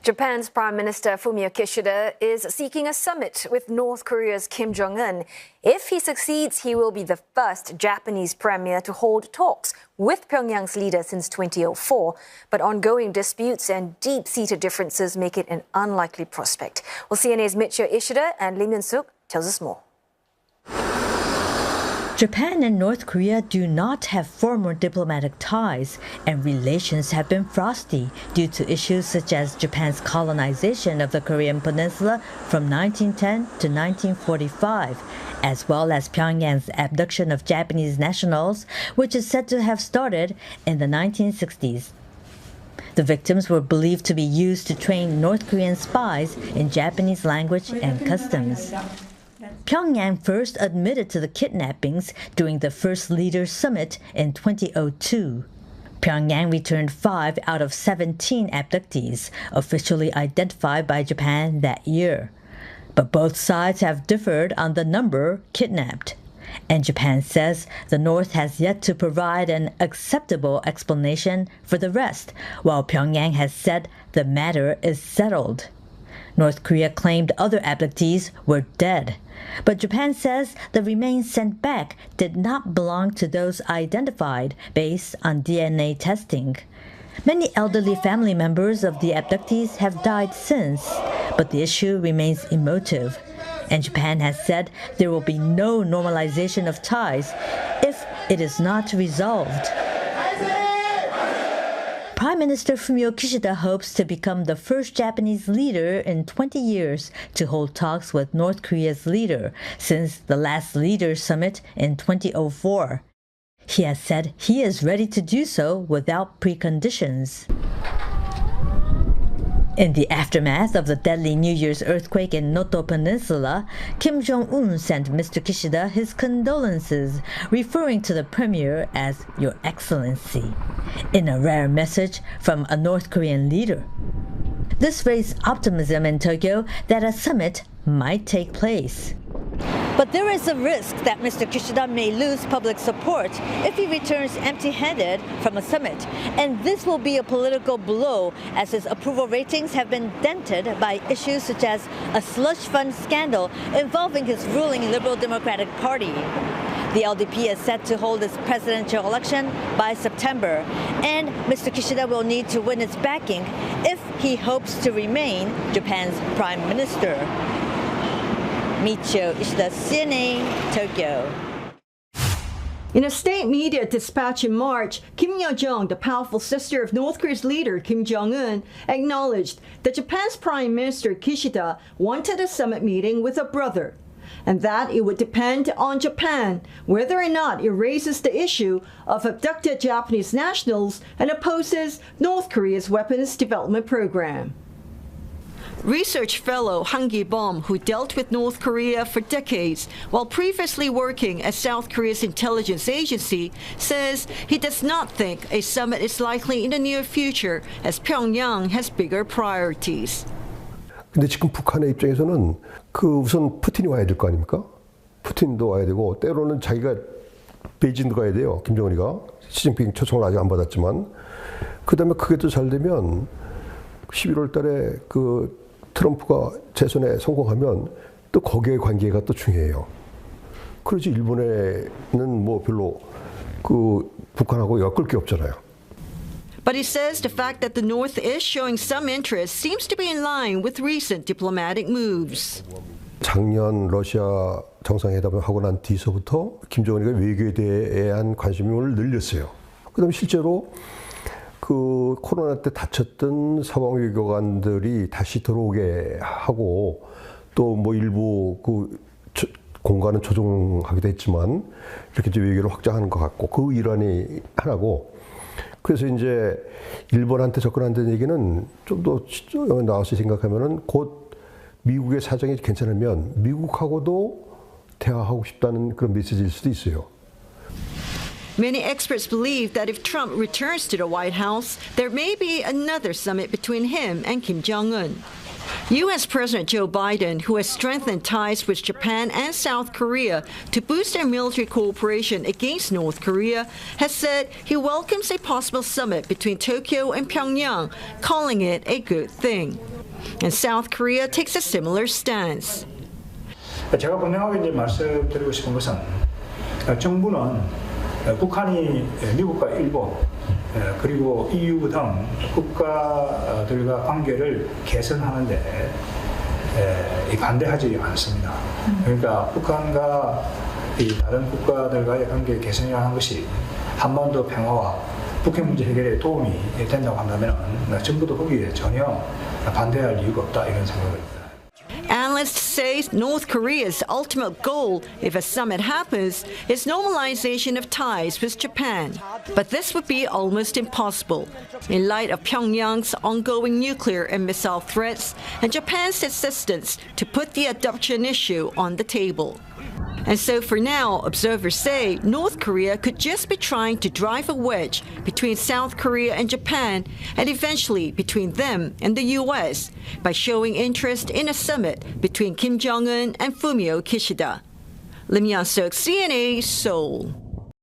Japan's Prime Minister Fumio Kishida is seeking a summit with North Korea's Kim Jong-un. If he succeeds, he will be the first Japanese premier to hold talks with Pyongyang's leader since 2004. But ongoing disputes and deep-seated differences make it an unlikely prospect. Well, CNA's Michio Ishida and Lee Myung-suk tells us more. Japan and North Korea do not have formal diplomatic ties, and relations have been frosty due to issues such as Japan's colonization of the Korean peninsula from 1910 to 1945, as well as Pyongyang's abduction of Japanese nationals, which is said to have started in the 1960s. The victims were believed to be used to train North Korean spies in Japanese language and customs. Pyongyang first admitted to the kidnappings during the First Leaders Summit in 2002. Pyongyang returned 5 out of 17 abductees, officially identified by Japan that year. But both sides have differed on the number kidnapped. And Japan says the North has yet to provide an acceptable explanation for the rest, while Pyongyang has said the matter is settled. North Korea claimed other abductees were dead, but Japan says the remains sent back did not belong to those identified based on DNA testing. Many elderly family members of the abductees have died since, but the issue remains emotive, and Japan has said there will be no normalization of ties if it is not resolved. Prime Minister Fumio Kishida hopes to become the first Japanese leader in 20 years to hold talks with North Korea's leader since the last Leaders Summit in 2004. He has said he is ready to do so without preconditions. In the aftermath of the deadly New Year's earthquake in Noto Peninsula, Kim Jong-un sent Mr. Kishida his condolences, referring to the premier as Your Excellency, in a rare message from a North Korean leader. This raised optimism in Tokyo that a summit might take place. But there is a risk that Mr. Kishida may lose public support if he returns empty-handed from a summit. And this will be a political blow, as his approval ratings have been dented by issues such as a slush fund scandal involving his ruling Liberal Democratic Party. The LDP is set to hold its presidential election by September, and Mr. Kishida will need to win its backing if he hopes to remain Japan's prime minister. Michio Ishida, CNA, Tokyo. In a state media dispatch in March, Kim Yo-jong, the powerful sister of North Korea's leader Kim Jong-un, acknowledged that Japan's Prime Minister Kishida wanted a summit meeting with a brother, and that it would depend on Japan whether or not it raises the issue of abducted Japanese nationals and opposes North Korea's weapons development program. Research fellow Han Gi-bom, who dealt with North Korea for decades while previously working at South Korea's intelligence agency, says he does not think a summit is likely in the near future as Pyongyang has bigger priorities. 근데 지금 북한의 입장에서는 우선 푸틴이 와야 될 거 아닙니까? 푸틴도 와야 되고 때로는 자기가 베이징도 가야 돼요. 김정은이가 시진핑 초청을 아직 안 받았지만 그다음에 그게 또 잘 되면 11월 달에 트럼프가 재선에 성공하면 또 거기에 관계가 또 중요해요. 그러지 일본에는 뭐 별로 북한하고 엮을 게 없잖아요. But he says the fact that the North is showing some interest seems to be in line with recent diplomatic moves. 작년 러시아 정상회담을 하고 난 뒤서부터 김정은이가 외교에 대한 관심을 늘렸어요. 그다음에 실제로 코로나 때 다쳤던 사방 외교관들이 다시 들어오게 하고 또 뭐 일부 공간은 조정하기도 했지만 이렇게 이제 외교를 확장하는 것 같고 그 일환이 하나고 그래서 이제 일본한테 접근한다는 얘기는 좀 더 나와서 생각하면은 곧 미국의 사정이 괜찮으면 미국하고도 대화하고 싶다는 그런 메시지일 수도 있어요. Many experts believe that if Trump returns to the White House, there may be another summit between him and Kim Jong-un. U.S. President Joe Biden, who has strengthened ties with Japan and South Korea to boost their military cooperation against North Korea, has said he welcomes a possible summit between Tokyo and Pyongyang, calling it a good thing. and South Korea takes a similar stance. 제가 분명하게 이제 말씀드리고 싶은 것은 정부는 북한이 미국과 일본 그리고 EU 등 국가들과 관계를 개선하는데 반대하지 않습니다. 그러니까 북한과 이 다른 국가들과의 관계 개선이라는 것이 한반도 평화와 북핵 문제 해결에 도움이 된다고 한다면 정부도 거기에 전혀 반대할 이유가 없다 이런 생각을 합니다. Analysts say North Korea's ultimate goal, if a summit happens, is normalization of ties with Japan. But this would be almost impossible in light of Pyongyang's ongoing nuclear and missile threats and Japan's insistence to put the adoption issue on the table. And so for now, observers say North Korea could just be trying to drive a wedge between South Korea and Japan and eventually between them and the U.S. by showing interest in a summit between Kim Jong-un and Fumio Kishida. Lim Yan-suk, CNA, Seoul.